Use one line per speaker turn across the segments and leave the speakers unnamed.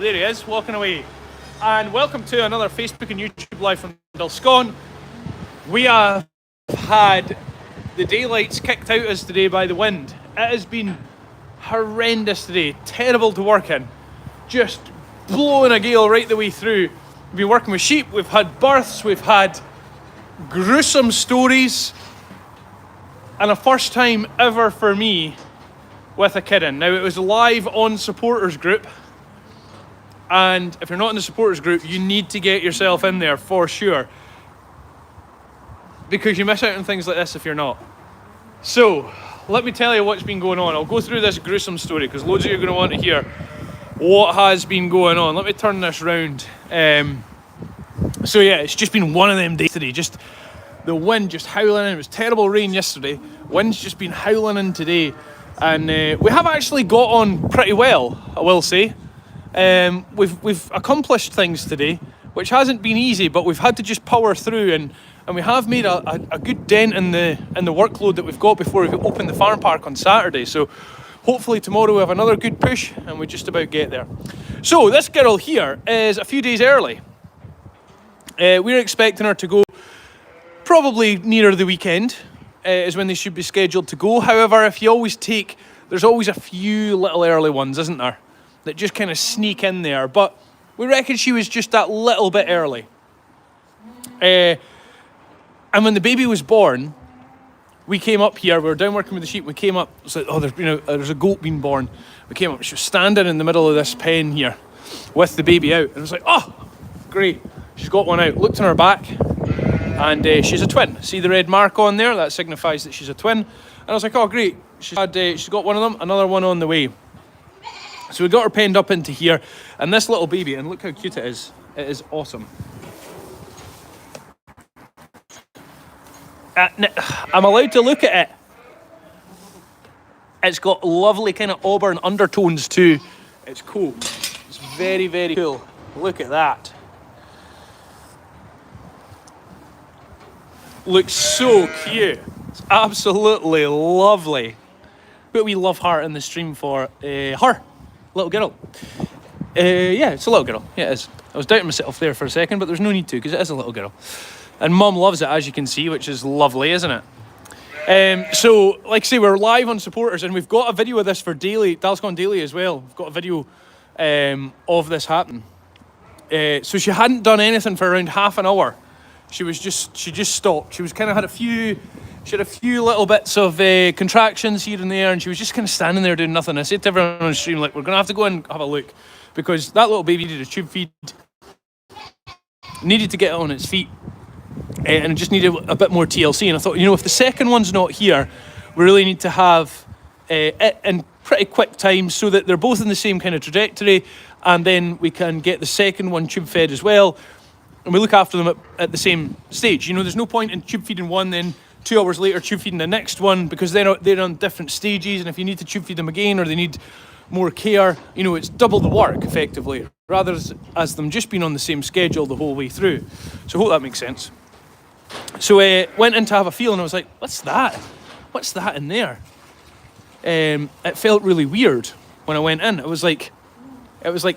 There he is, walking away. And welcome to another Facebook and YouTube live from Dulscone. We have had the daylights kicked out of us today by the wind. It has been horrendous today, terrible to work in. Just blowing a gale right the way through. We've been working with sheep, we've had births, we've had gruesome stories, and a first time ever for me with a kid in. Now, it was live on supporters group. And if you're not in the supporters group, you need to get yourself in there for sure, because you miss out on things like this if you're not. So, let me tell you what's been going on. I'll go through this gruesome story because loads of you are going to want to hear what has been going on. Let me turn this round. So yeah, it's just been one of them days today. Just the wind just howling in. It was terrible rain yesterday. Wind's just been howling in today. And we have actually got on pretty well, I will say. We've accomplished things today, which hasn't been easy, but we've had to just power through, and we have made a good dent in the workload that we've got before we open the farm park on Saturday. So hopefully tomorrow we have another good push and we just about get there. So this girl here is a few days early. We're expecting her to go probably nearer the weekend, is when they should be scheduled to go. However, if you always take, there's always a few little early ones, isn't there, that just kind of sneak in there. But we reckon she was just that little bit early. And when the baby was born, we came up here. We were down working with the sheep. We came up. It's like, there's a goat being born. We came up. She was standing in the middle of this pen here, with the baby out. And it was like, oh, great. She's got one out. Looked on her back, and she's a twin. See the red mark on there? That signifies that she's a twin. And I was like, oh, great. She's got one of them. Another one on the way. So we got her penned up into here, and this little baby, and look how cute it is. It is awesome. I'm allowed to look at it. It's got lovely kind of auburn undertones to its coat. It's very, very cool. Look at that. Looks so cute. It's absolutely lovely. But we love heart in the stream for her. Little girl. Yeah, it's a little girl. Yeah, it is. I was doubting myself there for a second, but there's no need to, because it is a little girl. And Mum loves it, as you can see, which is lovely, isn't it? So, like I say, we're live on supporters, and we've got a video of this for Daily, Dulscone Daily as well. We've got a video of this happening. So she hadn't done anything for around half an hour. She just stopped. She had a few little bits of contractions here and there, and she was just kind of standing there doing nothing. I said to everyone on the stream, like, we're going to have to go and have a look, because that little baby needed a tube feed, needed to get it on its feet, and it just needed a bit more TLC. And I thought, if the second one's not here, we really need to have it in pretty quick time, so that they're both in the same kind of trajectory, and then we can get the second one tube fed as well, and we look after them at the same stage. There's no point in tube feeding one, then 2 hours later tube feeding the next one, because they're on different stages, and if you need to tube feed them again, or they need more care, it's double the work effectively, rather as them just being on the same schedule the whole way through. So I hope that makes sense. So went in to have a feel, and I was like, what's that in there? It felt really weird when I went in. It was like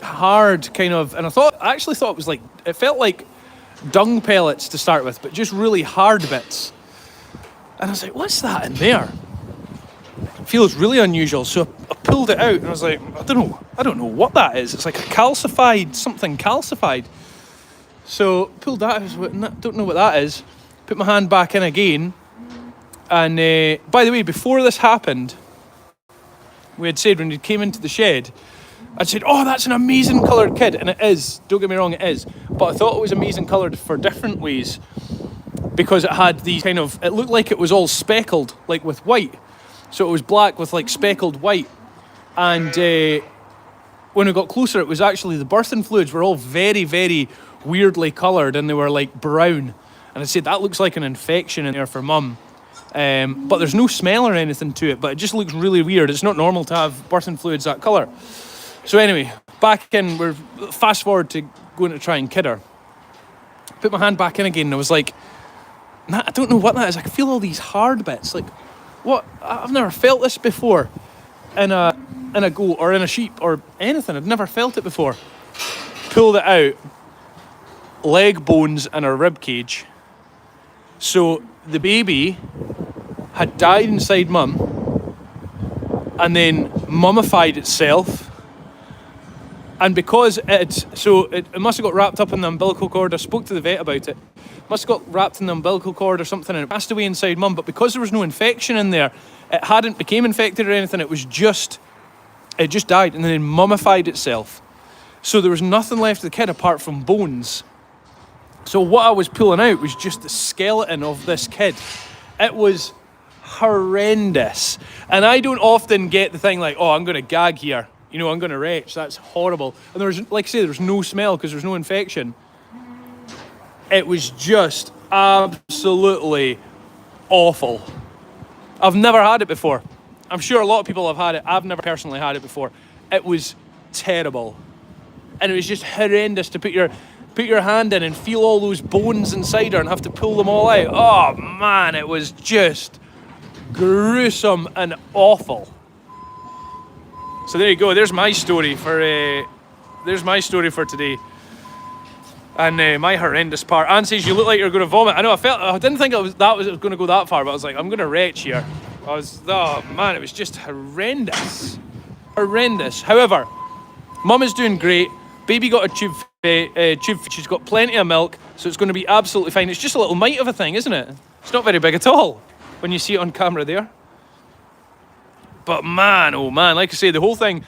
hard kind of, and I actually thought it felt like dung pellets to start with, but just really hard bits. And I was like, what's that in there? It feels really unusual. So I pulled it out, and I was like, I don't know what that is. It's like something calcified. So pulled that out, I was like, don't know what that is. Put my hand back in again. And by the way, before this happened, we had said when we came into the shed, I'd said, oh, that's an amazing coloured kid. And it is, don't get me wrong, it is. But I thought it was amazing coloured for different ways, because it had these it looked like it was all speckled, like with white. So it was black with like speckled white. And when we got closer, it was actually the birthing fluids were all very, very weirdly coloured, and they were like brown. And I said, that looks like an infection in there for Mum. But there's no smell or anything to it, but it just looks really weird. It's not normal to have birthing fluids that colour. So anyway, back in, we're fast forward to going to try and kid her. Put my hand back in again, and I was like, nah, I don't know what that is. I can feel all these hard bits. Like, what? I've never felt this before in a goat or in a sheep or anything. I'd never felt it before. pulled it out, leg bones and a rib cage. So the baby had died inside mum and then mummified itself. And because it must have got wrapped up in the umbilical cord. I spoke to the vet about it. Must have got wrapped in the umbilical cord or something, and it passed away inside mum. But because there was no infection in there, it hadn't became infected or anything. It just died and then mummified itself. So there was nothing left of the kid apart from bones. So what I was pulling out was just the skeleton of this kid. It was horrendous. And I don't often get the thing like, oh, I'm going to gag here. You know, I'm going to retch. That's horrible. And there was, like I say, there was no smell because there was no infection. It was just absolutely awful. I've never had it before. I'm sure a lot of people have had it. I've never personally had it before. It was terrible. And it was just horrendous to put your hand in and feel all those bones inside her and have to pull them all out. Oh man, it was just gruesome and awful. So there you go. There's my story for today. And my horrendous part. Anne says you look like you're going to vomit. I know. I didn't think it was going to go that far, but I was like, I'm going to retch here. Oh man, it was just horrendous. Horrendous. However, mum is doing great. Baby got a tube. She's got plenty of milk, so it's going to be absolutely fine. It's just a little mite of a thing, isn't it? It's not very big at all when you see it on camera there. But man, oh man, like I say, the whole thing,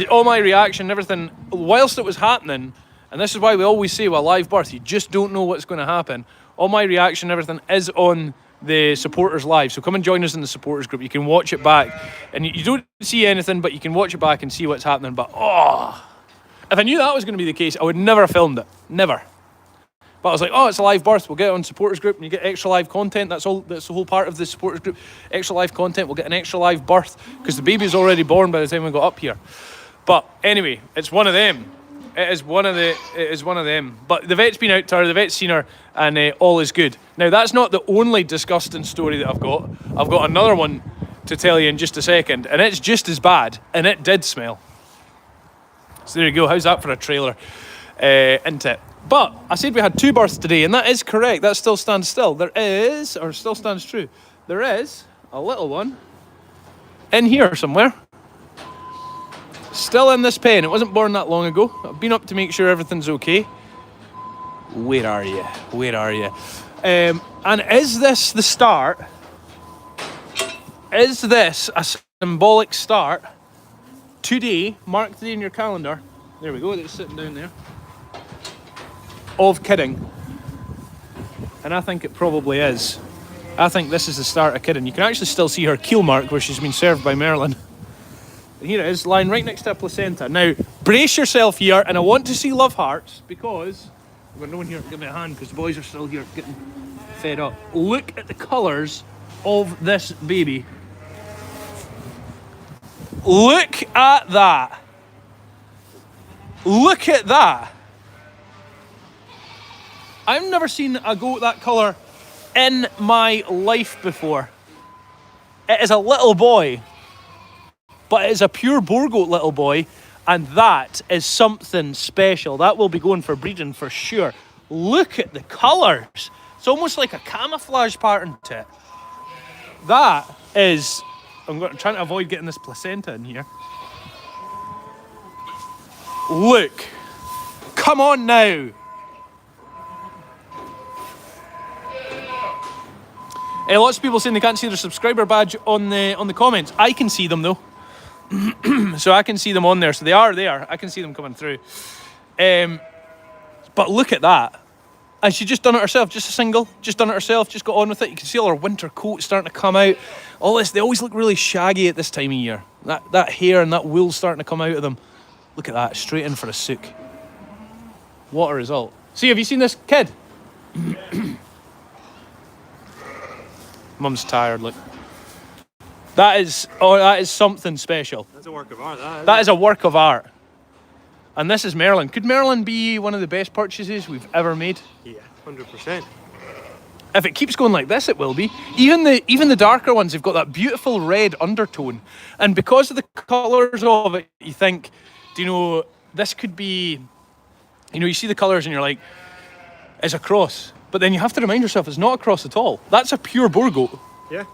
all my reaction and everything, whilst it was happening, and this is why we always say with a live birth, you just don't know what's going to happen. All my reaction and everything is on the supporters live. So come and join us in the supporters group. You can watch it back. And you don't see anything, but you can watch it back and see what's happening. But if I knew that was going to be the case, I would never have filmed it. Never. But I was like, it's a live birth. We'll get it on supporters group and you get extra live content. That's the whole part of the supporters group. Extra live content. We'll get an extra live birth because the baby's already born by the time we got up here. But anyway, it's one of them. It is one of them. But the vet's been out to her, the vet's seen her, and all is good. Now, that's not the only disgusting story that I've got. I've got another one to tell you in just a second, and it's just as bad, and it did smell. So there you go. How's that for a trailer? Into it. But I said we had 2 births today, and that is correct. That still stands still. Still stands true. There is a little one in here somewhere. Still in this pen. It wasn't born that long ago. I've been up to make sure everything's okay. Where are you? And is this the start? Is this a symbolic start? Today, mark today in your calendar. There we go, it's sitting down there. Of kidding. And I think it probably is. I think this is the start of kidding. You can actually still see her keel mark where she's been served by Merlin. And here it is, lying right next to a placenta. Now, brace yourself here, and I want to see love hearts because I've got no one here to give me a hand because the boys are still here getting fed up. Look at the colours of this baby. Look at that. Look at that. I've never seen a goat that colour in my life before. It is a little boy. But it is a pure boar goat little boy, and that is something special. That will be going for breeding for sure. Look at the colours. It's almost like a camouflage pattern to it. That is... I'm trying to avoid getting this placenta in here. Look. Come on now. Lots of people saying they can't see their subscriber badge on the comments. I can see them though. So I can see them on there. So they are there. I can see them coming through. But look at that. And she just done it herself. Just a single. Just done it herself. Just got on with it. You can see all her winter coat starting to come out. All this. They always look really shaggy at this time of year. That hair and that wool starting to come out of them. Look at that. Straight in for a sook. What a result. See, have you seen this kid? Mum's tired, look. That is something special.
That's a work of art,
that is a work of art. And this is Merlin. Could Merlin be one of the best purchases we've ever made?
Yeah, 100%.
If it keeps going like this, it will be. Even the darker ones have got that beautiful red undertone. And because of the colours of it, you think, this could be You know, you see the colours and you're like, it's a cross. But then you have to remind yourself it's not a cross at all. That's a pure boar goat.
Yeah.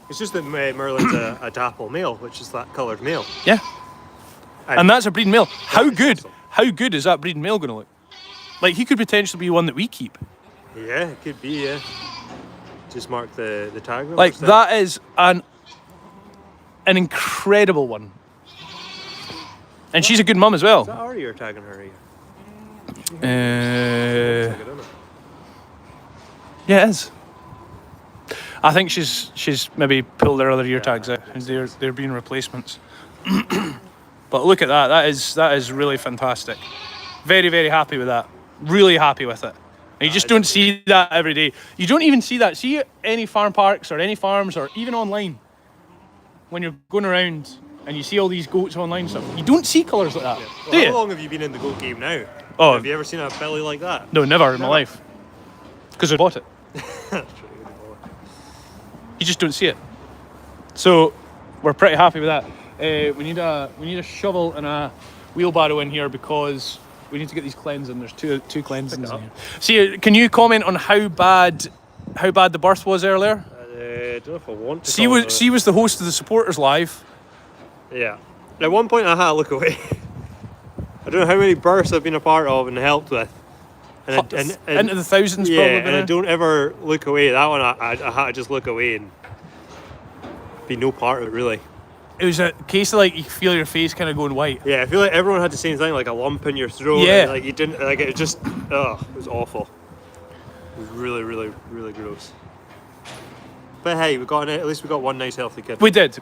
It's just that Merlin's a dapple male, which is that coloured male.
Yeah. And that's a breeding male. How
is
good?
awesome.
How good is that breeding male going to look? Like, he could potentially be one that we keep.
Yeah, it could be, yeah. Just mark the tag number.
Like, that is an incredible one. And she's a good mum as well.
Is that Ari you're tagging her here?
Yeah, it is. I think she's maybe pulled their other ear tags out. They're being replacements. But look at that. That is really fantastic. Very, very happy with that. Really happy with it. And you just don't see that every day. You don't even see that. See any farm parks or any farms or even online, when you're going around and you see all these goats online and stuff, you don't see colours like that.
Well,
Do you?
how long have you been in the goat game now?
Oh,
Have you ever seen a belly like that?
no, never in my life. Because I bought it.
That's true.
You just don't see it. So we're pretty happy with that. We need a shovel and a wheelbarrow in here because we need to get these cleansing. There's two cleansings in here. See, can you comment on how bad the birth was earlier?
I don't know if I want to.
She was the host of the Supporters Live.
Yeah. At one point I had to look away. I don't know how many births I've been a part of and helped with. And
Into the thousands,
yeah,
probably.
and I don't ever look away. That one I had to just look away and be no part of it really.
It was a case of like you feel your face kind of going white.
Yeah, I feel like everyone had the same thing, like a lump in your throat.
Yeah.
And like you didn't, like it just, it was awful. It was really, really, really gross. But hey, at least we got one nice healthy kid.
We did.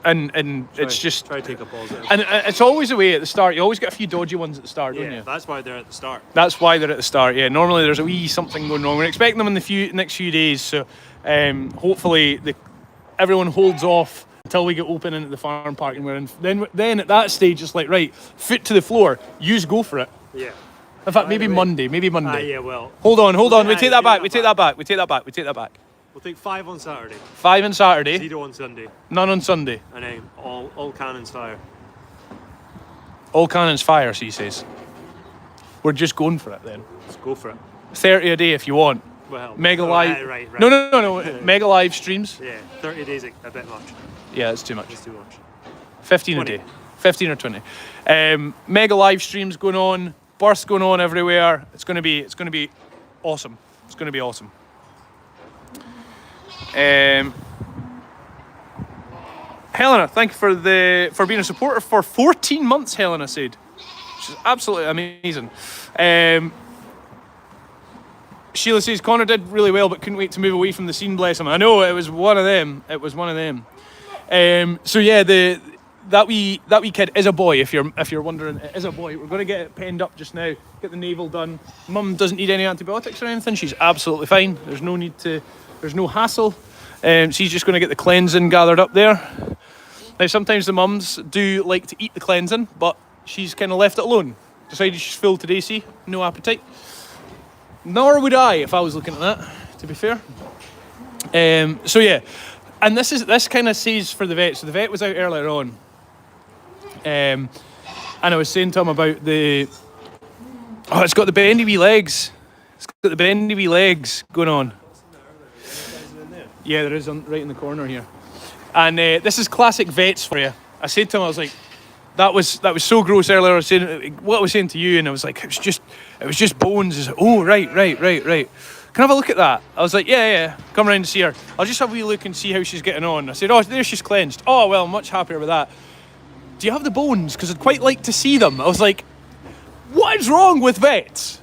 And it's just...
Try to take a positive.
And it's always the way at the start. You always get a few dodgy ones at the start, don't
Yeah,
you?
that's why they're at the start.
That's why they're at the start, yeah. Normally there's a wee something going wrong. We're expecting them in the next few days, so hopefully everyone holds off until we get open into the farm park, and we're in. Then at that stage it's like, right, foot to the floor, yous go for it.
Yeah.
In fact, maybe Monday.
Yeah, well.
Hold on. We
Aye,
take that back. We take that back.
We'll take 5 on Saturday,
5 on Saturday,
0 on Sunday,
none on Sunday.
and then all cannons fire.
All cannons fire, he says. We're just going for it then.
Let's go for it.
30 a day if you want.
Well,
Mega live.
Right.
No. Mega live streams.
Yeah, 30 days a bit much.
Yeah, it's too much.
It's too much.
15
20.
a day. 15 or 20. Mega live streams going on. Births going on everywhere. It's going to be awesome. It's going to be awesome. Helena, thank you for being a supporter for 14 months. Helena said, which is absolutely amazing. Sheila says Connor did really well, but couldn't wait to move away from the scene. Bless him. I know it was one of them. So yeah, that wee kid is a boy. If you're wondering, it is a boy. We're going to get it penned up just now. Get the navel done. Mum doesn't need any antibiotics or anything. She's absolutely fine. There's no hassle. She's just going to get the cleansing gathered up there. Now, sometimes the mums do like to eat the cleansing, but she's kind of left it alone. Decided she's full today, see? No appetite. Nor would I if I was looking at that, to be fair. So yeah, and this kind of says for the vet. So the vet was out earlier on, and I was saying to him about it's got the bendy wee legs. It's got the bendy wee legs going on. Yeah, there is right in the corner here. And this is classic vets for you. I said to him, I was like, that was so gross earlier. I was saying what I was saying to you, and I was like, it was just bones. He's like, oh, right. Can I have a look at that? I was like, yeah. Come around and see her. I'll just have a wee look and see how she's getting on. I said, oh, there she's cleansed. Oh, well, I'm much happier with that. Do you have the bones? Because I'd quite like to see them. I was like, what is wrong with vets?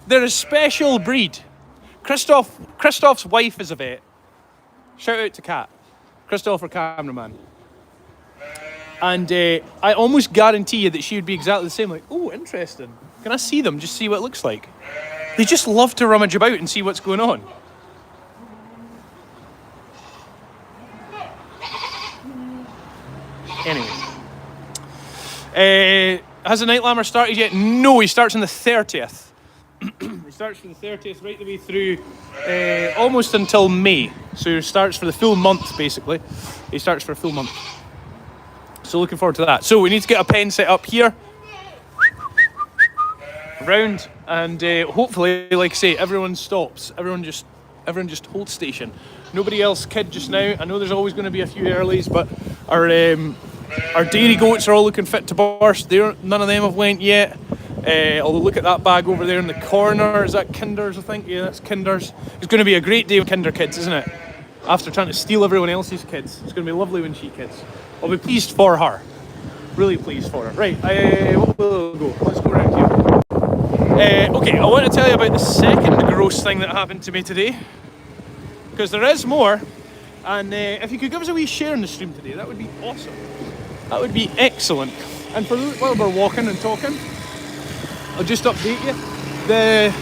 They're a special breed. Christoph's wife is a vet. Shout out to Kat. Christoph, our cameraman. And I almost guarantee you that she would be exactly the same. Like, oh, interesting. Can I see them? Just see what it looks like. They just love to rummage about and see what's going on. Anyway. Has the night lammer started yet? No, he starts on the 30th. He starts from the 30th right the way through almost until May. So he starts for the full month, basically. He starts for a full month. So looking forward to that. So we need to get a pen set up here. round, and hopefully, like I say, everyone stops. Everyone just holds station. Nobody else kid just now. I know there's always going to be a few earlies, but our dairy goats are all looking fit to burst. None of them have went yet. Although look at that bag over there in the corner. Is that Kinders, I think? Yeah, that's Kinders. It's going to be a great day with Kinder kids, isn't it? After trying to steal everyone else's kids. It's going to be lovely when she kids. I'll be pleased for her. Really pleased for her. Right, we'll go. Let's go around here. Okay, I want to tell you about the second gross thing that happened to me today. Because there is more. And if you could give us a wee share in the stream today, that would be awesome. That would be excellent. And while we're walking and talking, I'll just update you. The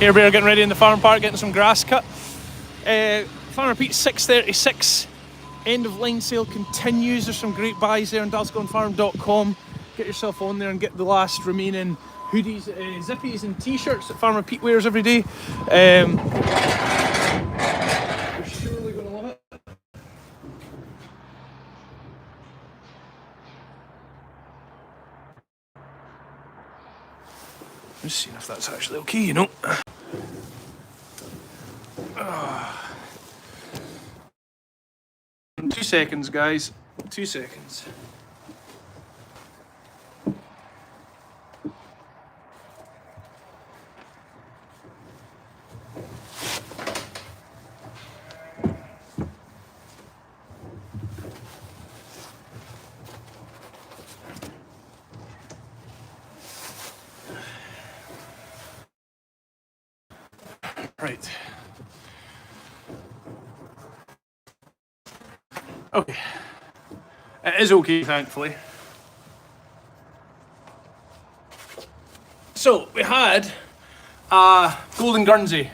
Here we are getting ready in the farm park, getting some grass cut. Farmer Pete 6:36. End of line sale continues. There's some great buys there on dalsconfarm.com. Get yourself on there and get the last remaining hoodies, zippies and t-shirts that Farmer Pete wears every day. You're surely going to love it. Just seeing if that's actually okay, you know. 2 seconds, guys. 2 seconds. Right. Okay. It is okay, thankfully. So, we had a golden Guernsey.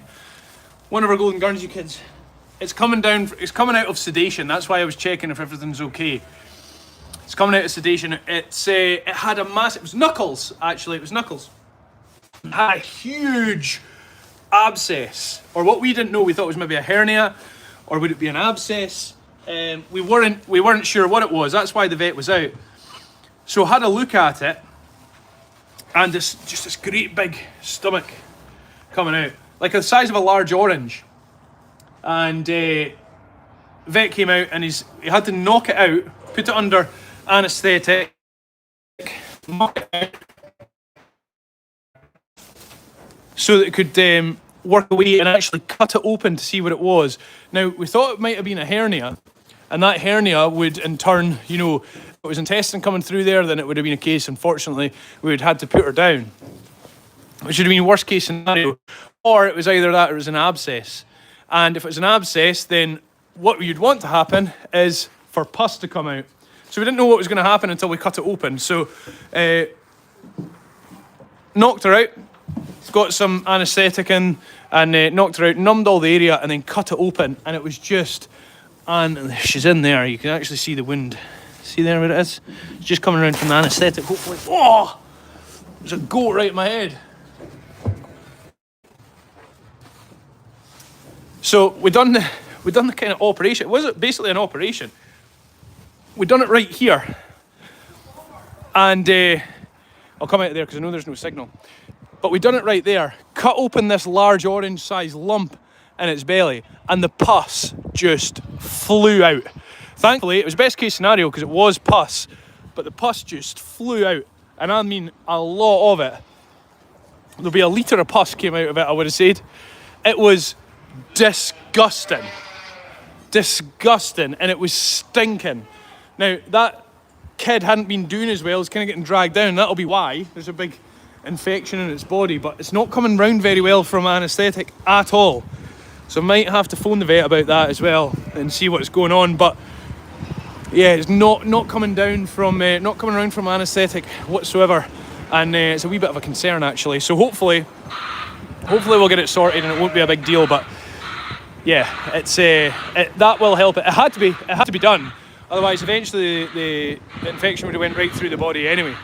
One of our golden Guernsey kids. It's coming out of sedation. That's why I was checking if everything's okay. It's coming out of sedation. It had a massive, it was Knuckles, actually. It was Knuckles. It had a huge abscess, or what we didn't know, we thought it was maybe a hernia, or would it be an abscess? We weren't sure what it was. That's why the vet was out. So I had a look at it, and this great big stomach coming out, like the size of a large orange. And vet came out, and he had to knock it out, put it under anaesthetic, knock it out, so that it could work away and actually cut it open to see what it was. Now, we thought it might have been a hernia, and that hernia would in turn, you know, if it was intestine coming through there, then it would have been a case, unfortunately, we would have had to put her down, which would have been worst case scenario. Or it was either that or it was an abscess. And if it was an abscess, then what you'd want to happen is for pus to come out. So we didn't know what was going to happen until we cut it open. So knocked her out, got some anaesthetic in, and knocked her out, numbed all the area, and then cut it open. And it was just, and she's in there. You can actually see the wound. See there where it is? It's just coming around from the anaesthetic, hopefully. Oh! There's a goat right in my head. So we done the kind of operation. It was basically an operation. We done it right here. And I'll come out of there because I know there's no signal. But we done it right there. Cut open this large orange sized lump in its belly, and the pus just flew out. Thankfully, it was best case scenario because it was pus, but the pus just flew out. And I mean a lot of it. There'll be a litre of pus came out of it, I would have said. It was disgusting. Disgusting. And it was stinking. Now, that kid hadn't been doing as well. It's kind of getting dragged down. That'll be why. There's a big infection in its body, but it's not coming round very well from anaesthetic at all. So I might have to phone the vet about that as well and see what's going on. But yeah, it's not coming down from not coming around from anaesthetic whatsoever, and it's a wee bit of a concern actually. So hopefully we'll get it sorted and it won't be a big deal. But yeah, that will help. It had to be done. Otherwise, eventually the infection would have went right through the body anyway.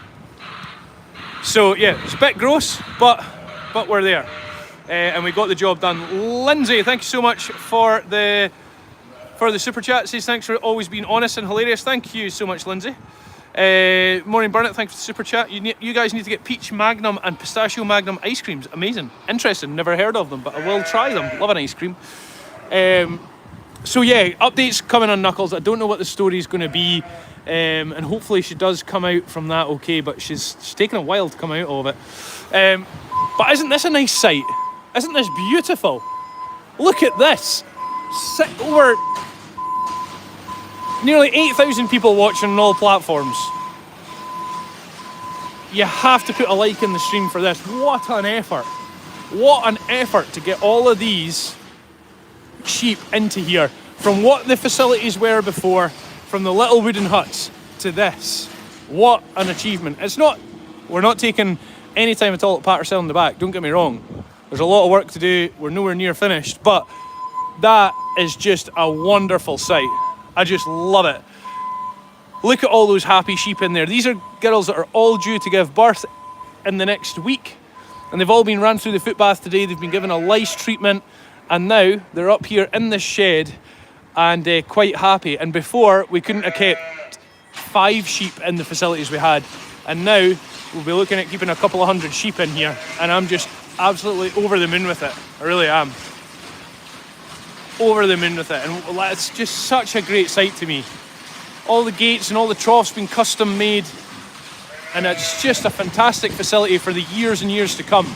So yeah, it's a bit gross, but we're there, and we got the job done. Lindsay, thank you so much for the super chat. Says thanks for always being honest and hilarious. Thank you so much, Lindsay. Morning Burnett, thanks for the super chat. You guys need to get peach magnum and pistachio magnum ice creams. Amazing. Interesting, never heard of them, but I will try them. Love an ice cream. So yeah, updates coming on Knuckles. I don't know what the story's going to be, and hopefully she does come out from that okay, but she's taken a while to come out of it. But isn't this a nice sight? Isn't this beautiful? Look at this. Over nearly 8,000 people watching on all platforms. You have to put a like in the stream for this. What an effort. What an effort to get all of these sheep into here. From what the facilities were before, from the little wooden huts to this. What an achievement. We're not taking any time at all to pat ourselves on the back, don't get me wrong. There's a lot of work to do, we're nowhere near finished, but that is just a wonderful sight. I just love it. Look at all those happy sheep in there. These are girls that are all due to give birth in the next week, and they've all been ran through the footbath today. They've been given a lice treatment, and now they're up here in this shed and quite happy. And before, we couldn't have kept 5 sheep in the facilities we had, and now we'll be looking at keeping a couple of hundred sheep in here, and I'm just absolutely over the moon with it. I really am. Over the moon with it, and it's just such a great sight to me. All the gates and all the troughs been custom made, and it's just a fantastic facility for the years and years to come.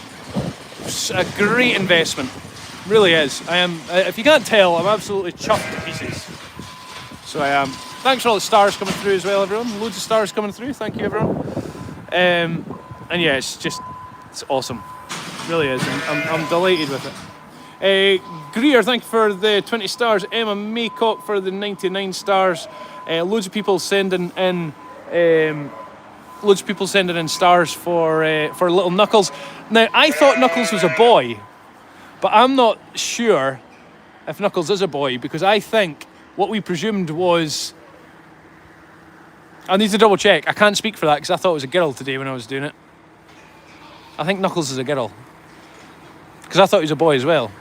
It's a great investment, really is. I am. If you can't tell, I'm absolutely chuffed to pieces. So I am. Thanks for all the stars coming through as well, everyone. Loads of stars coming through. Thank you, everyone. And yeah, it's awesome. It really is. I'm delighted with it. Greer, thank you for the 20 stars. Emma Maycock for the 99 stars. Loads of people sending in stars for little Knuckles. Now, I thought Knuckles was a boy, but I'm not sure if Knuckles is a boy, because I think what we presumed was... I need to double check. I can't speak for that because I thought it was a girl today when I was doing it. I think Knuckles is a girl, because I thought he was a boy as well.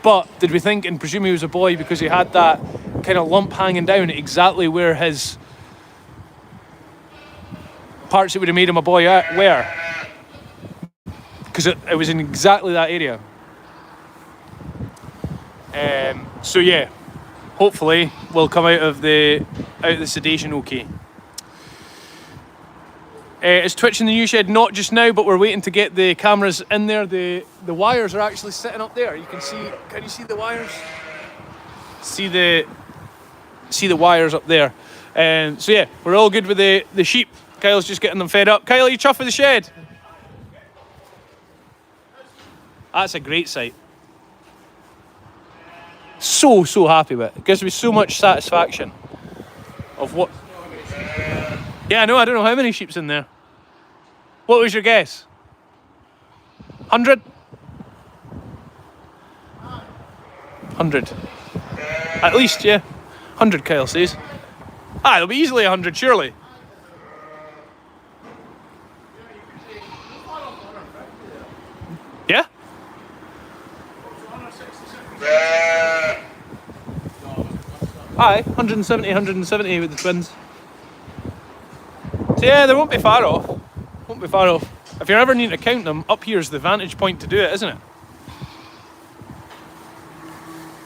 But did we think and presume he was a boy because he had that kind of lump hanging down exactly where his parts that would have made him a boy were? Because it was in exactly that area. So yeah, hopefully we'll come out of the sedation okay. Is Twitch in the new shed? Not just now, but we're waiting to get the cameras in there. The wires are actually sitting up there. You can see. Can you see the wires? See the wires up there. So yeah, we're all good with the sheep. Kyle's just getting them fed up. Kyle, are you chuffed with the shed? That's a great sight. So happy with it. It gives me so much satisfaction of what... Yeah, I know, I don't know how many sheep's in there. What was your guess? 100? 100. At least, yeah. 100, Kyle says. It'll be easily 100, surely. Yeah? Aye, 170 with the twins. So yeah, they won't be far off. Won't be far off. If you're ever needing to count them, up here's the vantage point to do it, isn't it?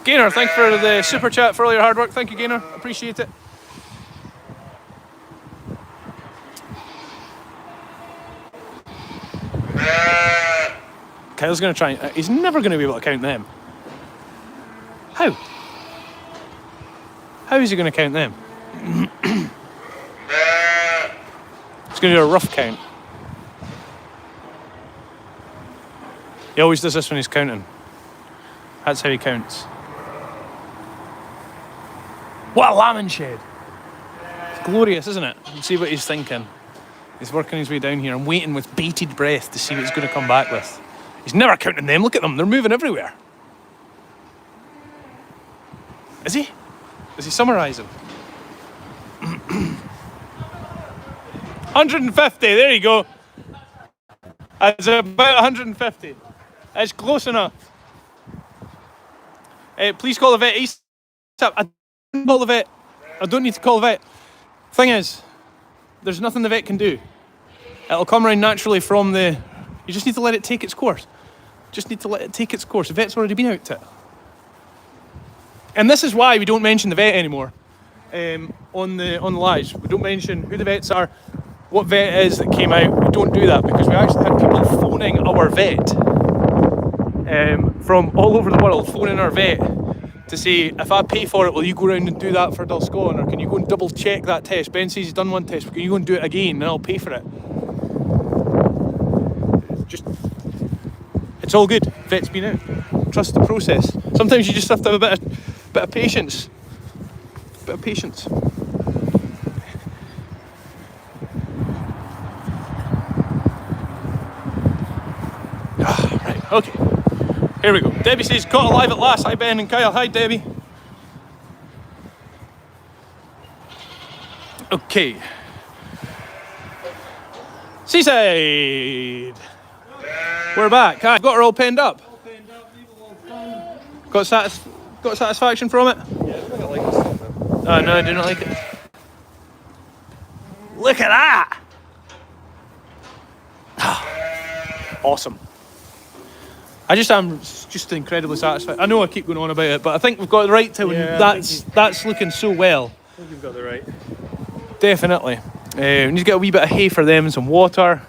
Gaynor, thank you for the super chat, for all your hard work. Thank you, Gaynor. Appreciate it. Kyle's going to try and... He's never going to be able to count them. How? How is he going to count them? He's going to do a rough count. He always does this when he's counting. That's how he counts. What a lambing shed! It's glorious, isn't it? You see what he's thinking. He's working his way down here and waiting with bated breath to see what he's going to come back with. He's never counting them. Look at them. They're moving everywhere. Is he? Is he summarising? 150. There you go. It's about 150. It's close enough. Please call the vet. I don't call the vet. I don't need to call the vet. Thing is, there's nothing the vet can do. It'll come around naturally from the... You just need to let it take its course. Just need to let it take its course. The vet's already been out to it. And this is why we don't mention the vet anymore on the lives. We don't mention who the vets are, what vet it is that came out. We don't do that because we actually had people phoning our vet from all over the world, phoning our vet to say, if I pay for it, will you go around and do that for Dulscone, or can you go and double check that test? Ben says he's done one test, but can you go and do it again and I'll pay for it? It's all good. Vet's been out. Trust the process. Sometimes you just have to have a bit of patience. A bit of patience. Right, okay. Here we go. Debbie says, caught alive at last. Hi Ben and Kyle. Hi Debbie. Okay. Seaside. We're back. I've got her all penned up. Got satisfaction from it?
Yeah, I think I like this stuff.
Oh no, I do not like it. Look at that! Awesome. I just am just incredibly satisfied. I know I keep going on about it, but I think we've got the right to.
Yeah,
that's looking so well.
I think you've got the right.
Definitely. We need to get a wee bit of hay for them and some water.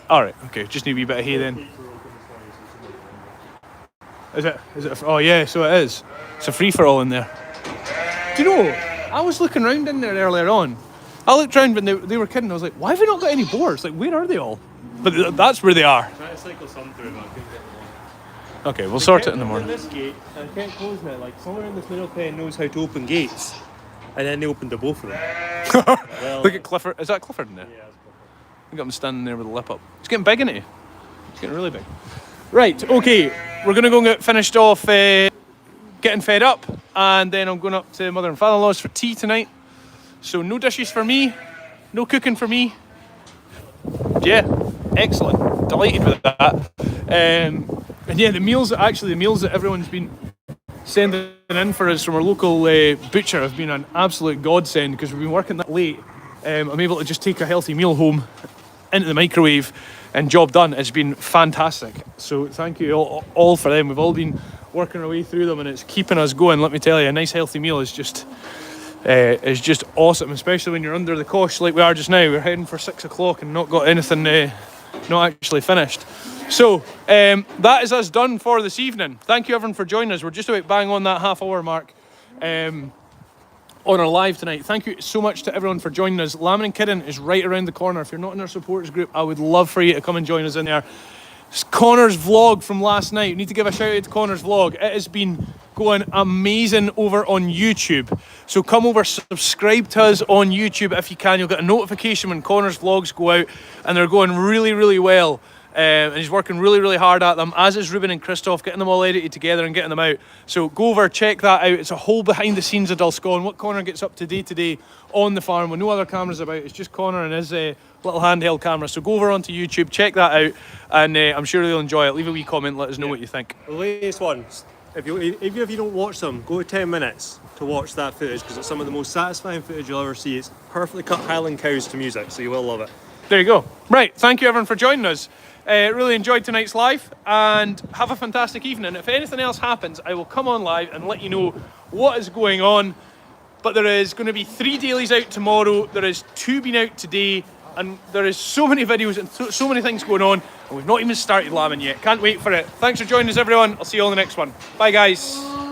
Alright, okay, just need a wee bit of hay then. Is it? Oh yeah, so it is. It's a free-for-all in there. Do you know, I was looking around in there earlier on. I looked around when they were kidding. I was like, why have we not got any boars? Like, where are they all? But that's where they are.
Try to cycle some through, but I couldn't get them on.
Okay, we'll sort it in the morning.
This gate, I can't close it. Like, someone in this little pen knows how to open gates. And then they opened the both of them. Well,
Look at Clifford. Is that Clifford in there?
yeah, that's
I got him standing there with the lip up. It's getting big, isn't he? It's getting really big. Right, okay. We're going to go and get finished off getting fed up. And then I'm going up to mother and father-in-law's for tea tonight. So no dishes for me. No cooking for me. Yeah, excellent. Delighted with that. And yeah, the meals that everyone's been sending in for us from our local butcher have been an absolute godsend because we've been working that late. I'm able to just take a healthy meal home into the microwave and job done. It's been fantastic. So thank you all for them. We've all been working our way through them and it's keeping us going. Let me tell you, a nice healthy meal is just awesome, especially when you're under the cosh like we are just now. We're heading for 6 o'clock and not got anything not actually finished. So that is us done for this evening. Thank you everyone for joining us. We're just about bang on that half-hour mark on our live tonight. Thank you so much to everyone for joining us. Lambing and Kidding is right around the corner. If you're not in our supporters group, I would love for you to come and join us in there. It's Connor's vlog from last night. We need to give a shout out to Connor's vlog. It has been going amazing over on YouTube. So come over, subscribe to us on YouTube if you can. You'll get a notification when Connor's vlogs go out, and they're going really, really well. And he's working really, really hard at them, as is Ruben and Christoph, getting them all edited together and getting them out. So go over, check that out. It's a whole behind the scenes of Dulscone, what Connor gets up to day on the farm with no other cameras about. It's just Connor and his little handheld camera. So go over onto YouTube, check that out, and I'm sure you'll enjoy it. Leave a wee comment, let us know what you think.
The latest ones, if you don't watch them, go to 10 minutes to watch that footage because it's some of the most satisfying footage you'll ever see. It's perfectly cut Highland cows to music, so you will love it.
There you go. Right, thank you everyone for joining us. Really enjoyed tonight's live and have a fantastic evening. If anything else happens, I will come on live and let you know what is going on. But there is going to be 3 dailies out tomorrow. There is 2 being out today. And there is so many videos and so many things going on. And we've not even started lambing yet. Can't wait for it. Thanks for joining us, everyone. I'll see you all in the next one. Bye, guys.